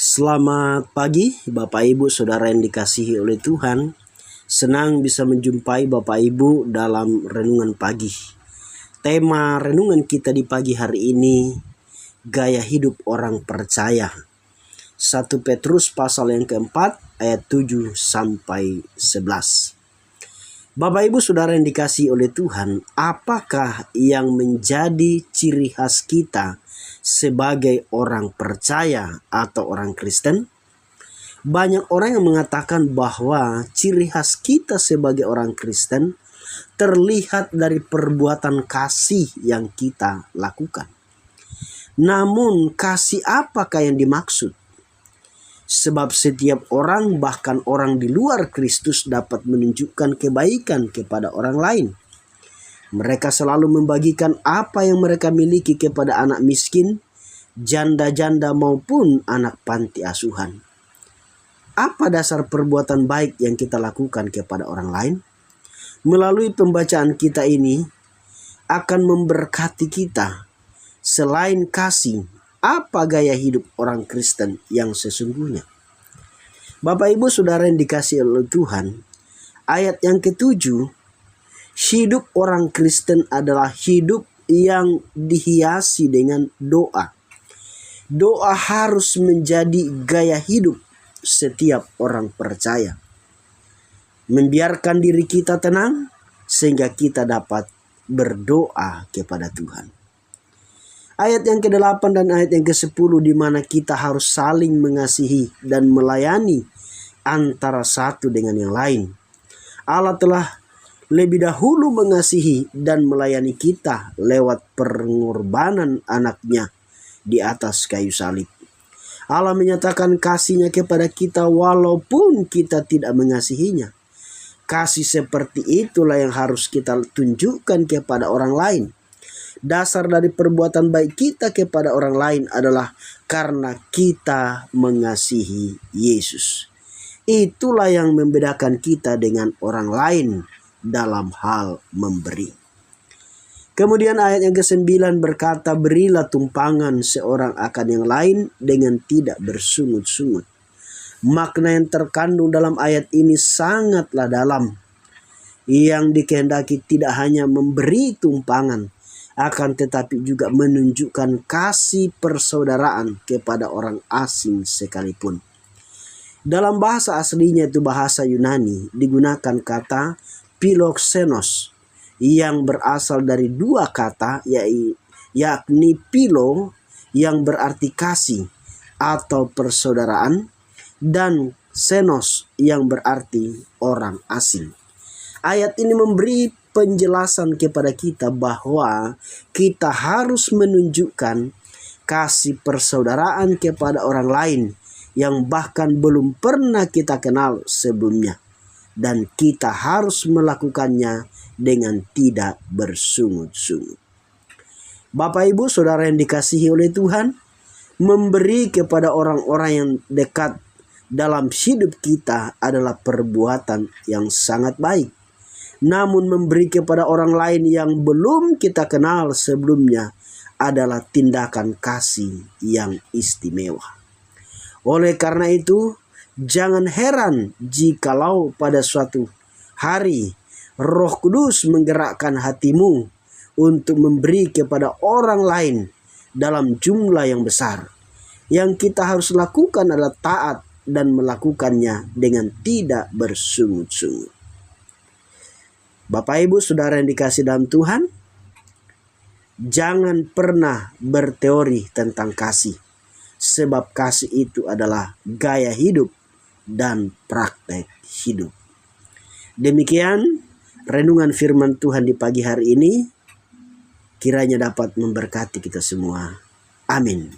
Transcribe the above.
Selamat pagi Bapak Ibu Saudara yang dikasihi oleh Tuhan. Senang bisa menjumpai Bapak Ibu dalam renungan pagi. Tema renungan kita di pagi hari ini, gaya hidup orang percaya. 1 Petrus pasal yang keempat ayat 7 sampai 11. Bapak Ibu Saudara yang dikasihi oleh Tuhan, apakah yang menjadi ciri khas kita sebagai orang percaya atau orang Kristen? Banyak orang yang mengatakan bahwa ciri khas kita sebagai orang Kristen terlihat dari perbuatan kasih yang kita lakukan. Namun kasih apakah yang dimaksud? Sebab setiap orang, bahkan orang di luar Kristus, dapat menunjukkan kebaikan kepada orang lain. Mereka selalu membagikan apa yang mereka miliki kepada anak miskin, janda-janda maupun anak panti asuhan. Apa dasar perbuatan baik yang kita lakukan kepada orang lain? Melalui pembacaan kita ini akan memberkati kita. Selain kasih, apa gaya hidup orang Kristen yang sesungguhnya? Bapak Ibu Saudara yang dikasihi oleh Tuhan, ayat yang ke-7, hidup orang Kristen adalah hidup yang dihiasi dengan doa. Doa harus menjadi gaya hidup setiap orang percaya. Membiarkan diri kita tenang sehingga kita dapat berdoa kepada Tuhan. Ayat yang ke-8 dan ayat yang ke-10 di mana kita harus saling mengasihi dan melayani antara satu dengan yang lain. Allah telah lebih dahulu mengasihi dan melayani kita lewat pengorbanan anaknya di atas kayu salib. Allah menyatakan kasih-Nya kepada kita walaupun kita tidak mengasihinya. Kasih seperti itulah yang harus kita tunjukkan kepada orang lain. Dasar dari perbuatan baik kita kepada orang lain adalah karena kita mengasihi Yesus. Itulah yang membedakan kita dengan orang lain dalam hal memberi. Kemudian ayat yang ke-9 berkata, berilah tumpangan seorang akan yang lain dengan tidak bersungut-sungut. Makna yang terkandung dalam ayat ini sangatlah dalam. Yang dikehendaki tidak hanya memberi tumpangan, akan tetapi juga menunjukkan kasih persaudaraan kepada orang asing sekalipun. Dalam bahasa aslinya itu bahasa Yunani digunakan kata philoxenos yang berasal dari dua kata yakni philo yang berarti kasih atau persaudaraan dan xenos yang berarti orang asing. Ayat ini memberi penjelasan kepada kita bahwa kita harus menunjukkan kasih persaudaraan kepada orang lain yang bahkan belum pernah kita kenal sebelumnya. Dan kita harus melakukannya dengan tidak bersungut-sungut. Bapak Ibu Saudara yang dikasihi oleh Tuhan, memberi kepada orang-orang yang dekat dalam hidup kita adalah perbuatan yang sangat baik. Namun memberi kepada orang lain yang belum kita kenal sebelumnya adalah tindakan kasih yang istimewa. Oleh karena itu, jangan heran jikalau pada suatu hari Roh Kudus menggerakkan hatimu untuk memberi kepada orang lain dalam jumlah yang besar. Yang kita harus lakukan adalah taat dan melakukannya dengan tidak bersungut-sungut. Bapak Ibu Saudara yang dikasihi dalam Tuhan, jangan pernah berteori tentang kasih. Sebab kasih itu adalah gaya hidup dan praktek hidup. Demikian renungan firman Tuhan di pagi hari ini. Kiranya dapat memberkati kita semua. Amin.